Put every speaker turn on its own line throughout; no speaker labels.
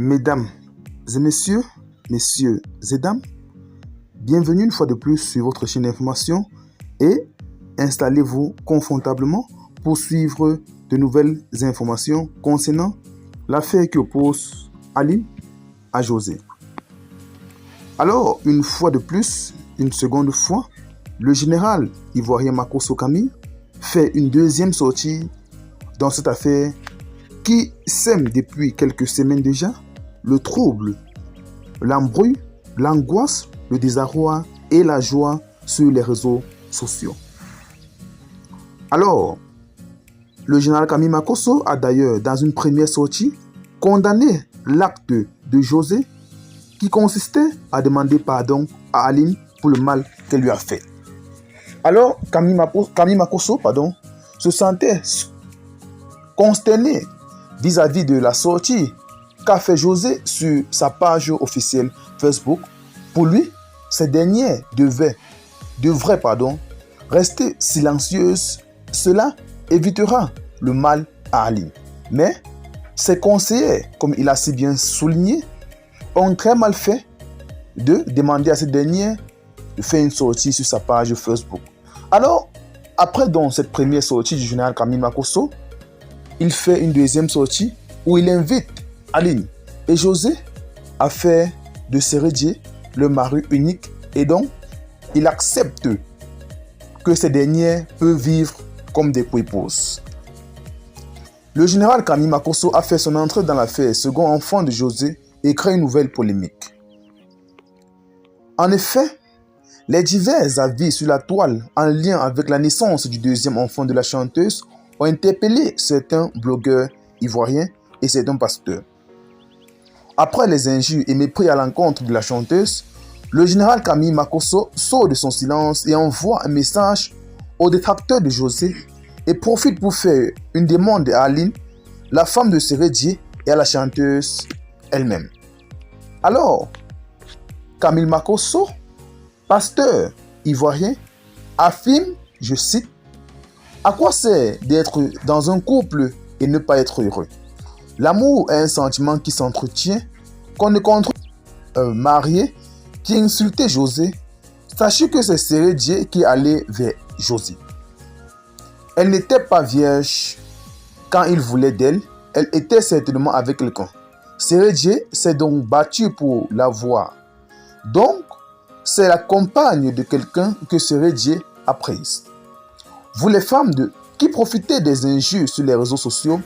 Mesdames et messieurs, messieurs et dames, bienvenue une fois de plus sur votre chaîne d'information et installez-vous confortablement pour suivre de nouvelles informations concernant l'affaire qui oppose Aline à José. Alors, une fois de plus, une seconde fois, le général ivoirien Makosso Camille fait une deuxième sortie dans cette affaire qui sème depuis quelques semaines déjà le trouble, l'embrouille, l'angoisse, le désarroi et la joie sur les réseaux sociaux. Alors, le général Camille Makosso a d'ailleurs, dans une première sortie, condamné l'acte de José qui consistait à demander pardon à Aline pour le mal qu'elle lui a fait. Alors, Camille Makosso se sentait consterné vis-à-vis de la sortie qu'a fait José sur sa page officielle Facebook. Pour lui, ces dernières devraient rester silencieuses. Cela évitera le mal à Aline. Mais ses conseillers, comme il a si bien souligné, ont très mal fait de demander à cette dernière de faire une sortie sur sa page Facebook. Alors, après donc cette première sortie du général Camille Makosso, il fait une deuxième sortie où il invite Aline et José à faire de Sérédier le mari unique et donc il accepte que ces dernières peuvent vivre comme des coépouses. Le général Camille Makosso a fait son entrée dans l'affaire second enfant de José et crée une nouvelle polémique. En effet, les divers avis sur la toile en lien avec la naissance du deuxième enfant de la chanteuse ont interpellé certains blogueurs ivoiriens et certains pasteurs. Après les injures et mépris à l'encontre de la chanteuse, le général Camille Makosso sort de son silence et envoie un message aux détracteurs de José et profite pour faire une demande à Aline, la femme de Sérédier, et à la chanteuse elle-même. Alors, Camille Makosso, pasteur ivoirien, affirme, je cite, « À quoi sert d'être dans un couple et ne pas être heureux? L'amour est un sentiment qui s'entretient, qu'on ne contrôle pas. Un marié qui insultait José, sachez que c'est Sérédier qui allait vers José. Elle n'était pas vierge quand il voulait d'elle, elle était certainement avec quelqu'un. Sérédier s'est donc battu pour la voir. Donc, c'est la compagne de quelqu'un que Sérédier a prise. Vous les femmes qui profitez des injures sur les réseaux sociaux,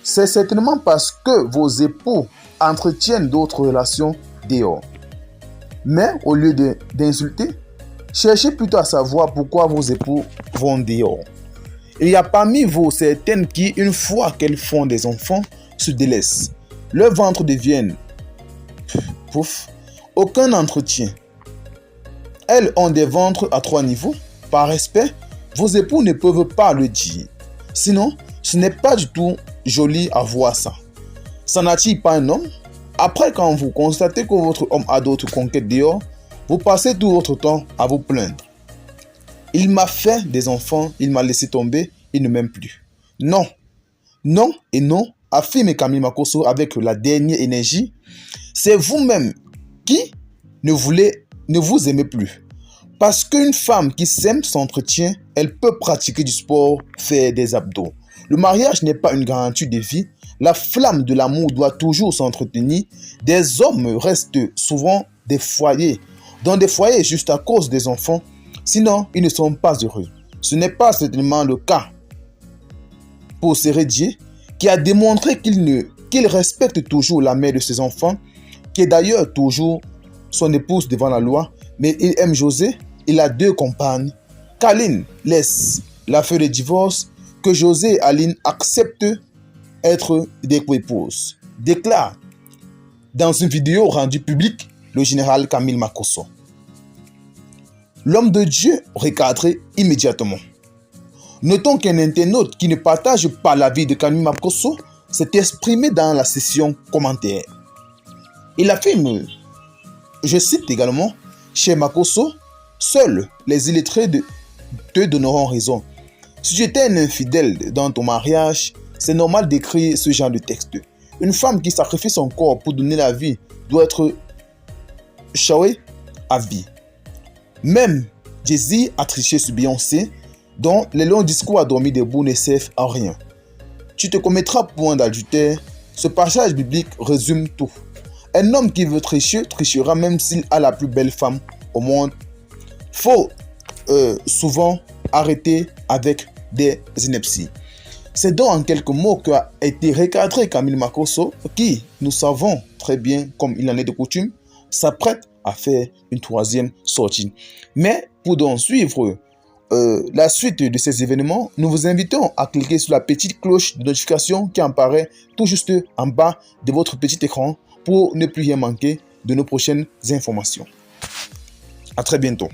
c'est certainement parce que vos époux entretiennent d'autres relations dehors. Mais au lieu d'insulter, cherchez plutôt à savoir pourquoi vos époux vont dehors. Il y a parmi vous certaines qui, une fois qu'elles font des enfants, se délaissent. Leur ventre devient aucun entretien. Elles ont des ventres à 3 niveaux. Par respect, vos époux ne peuvent pas le dire. Sinon, ce n'est pas du tout joli à voir ça. Ça n'attire pas un homme. Après, quand vous constatez que votre homme a d'autres conquêtes dehors, vous passez tout votre temps à vous plaindre. Il m'a fait des enfants, il m'a laissé tomber, il ne m'aime plus. Non, non et non, affirme Camille Makosso avec la dernière énergie. C'est vous-même qui ne vous aimez plus. Parce qu'une femme qui s'aime s'entretient, elle peut pratiquer du sport, faire des abdos. Le mariage n'est pas une garantie de vie. La flamme de l'amour doit toujours s'entretenir. Des hommes restent souvent dans des foyers juste à cause des enfants. Sinon, ils ne sont pas heureux. Ce n'est pas certainement le cas pour Sérédier, qui a démontré qu'il respecte toujours la mère de ses enfants, qui est d'ailleurs toujours son épouse devant la loi, mais il aime José, il a 2 compagnes, qu'Aline laisse l'affaire de divorce, que José et Aline acceptent être des coépouses, déclare dans une vidéo rendue publique le général Camille Makosso. L'homme de Dieu recadré immédiatement. Notons qu'un internaute qui ne partage pas l'avis de Camille Makosso s'est exprimé dans la session commentaire. Il affirme, je cite également, chez Makosso, seuls les illettrés te donneront raison. Si tu étais un infidèle dans ton mariage, c'est normal d'écrire ce genre de texte. Une femme qui sacrifie son corps pour donner la vie doit être chauée à vie. Même Jay-Z a triché sur Beyoncé, dont les longs discours à dormir debout ne servent à rien. Tu te commettras point d'adultère. Ce passage biblique résume tout. Un homme qui veut tricher, trichera même s'il a la plus belle femme au monde. Faut souvent arrêter avec des inepties. C'est donc en quelques mots qu'a été recadré Camille Makosso, qui, nous savons très bien, comme il en est de coutume, s'apprête à faire une troisième sortie. Mais pour donc suivre la suite de ces événements, nous vous invitons à cliquer sur la petite cloche de notification qui apparaît tout juste en bas de votre petit écran pour ne plus rien manquer de nos prochaines informations. À très bientôt.